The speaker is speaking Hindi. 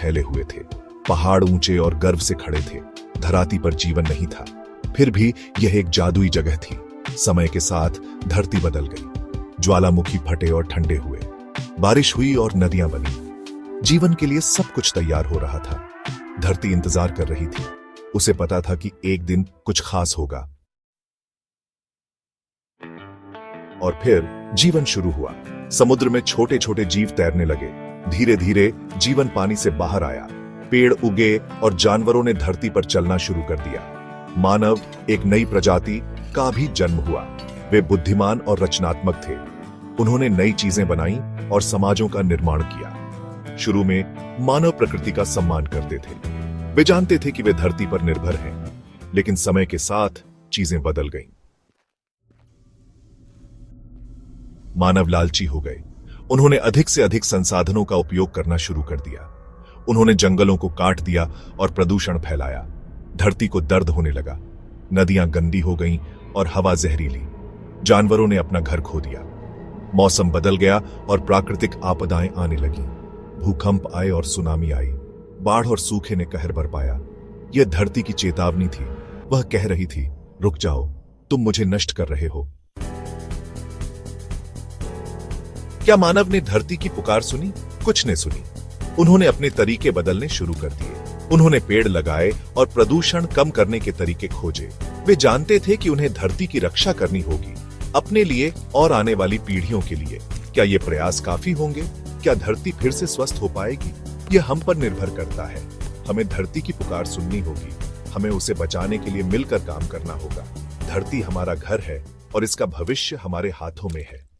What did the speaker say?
फैले हुए थे, पहाड़ ऊंचे और गर्व से खड़े थे। धराती पर जीवन नहीं था, फिर भी यह एक जादुई जगह थी। समय के साथ धरती बदल गई, ज्वालामुखी फटे और ठंडे हुए, बारिश हुई और नदियां बनी। जीवन के लिए सब कुछ तैयार हो रहा था। धरती इंतजार कर रही थी, उसे पता था कि एक दिन कुछ खास होगा। और फिर जीवन शुरू हुआ। समुद्र में छोटे छोटे जीव तैरने लगे। धीरे धीरे जीवन पानी से बाहर आया। पेड़ उगे और जानवरों ने धरती पर चलना शुरू कर दिया। मानव, एक नई प्रजाति का भी जन्म हुआ। वे बुद्धिमान और रचनात्मक थे। उन्होंने नई चीजें बनाई और समाजों का निर्माण किया। शुरू में मानव प्रकृति का सम्मान करते थे। वे जानते थे कि वे धरती पर निर्भर हैं, लेकिन समय के साथ चीजें बदल गईं। मानव लालची हो गए। उन्होंने अधिक से अधिक संसाधनों का उपयोग करना शुरू कर दिया। उन्होंने जंगलों को काट दिया और प्रदूषण फैलाया। धरती को दर्द होने लगा। नदियां गंदी हो गईं और हवा जहरीली। जानवरों ने अपना घर खो दिया। मौसम बदल गया और प्राकृतिक आपदाएं आने लगीं। भूकंप आए और सुनामी आई। बाढ़ और सूखे ने कहर बरपाया। यह धरती की चेतावनी थी। वह कह रही थी, रुक जाओ, तुम मुझे नष्ट कर रहे हो। क्या मानव ने धरती की पुकार सुनी? कुछ ने सुनी। उन्होंने अपने तरीके बदलने शुरू कर दिए। उन्होंने पेड़ लगाए और प्रदूषण कम करने के तरीके खोजे। वे जानते थे कि उन्हें धरती की रक्षा करनी होगी, अपने लिए और आने वाली पीढ़ियों के लिए। क्या ये प्रयास काफी होंगे? क्या धरती फिर से स्वस्थ हो पाएगी? यह हम पर निर्भर करता है। हमें धरती की पुकार सुननी होगी। हमें उसे बचाने के लिए मिलकर काम करना होगा। धरती हमारा घर है और इसका भविष्य हमारे हाथों में है।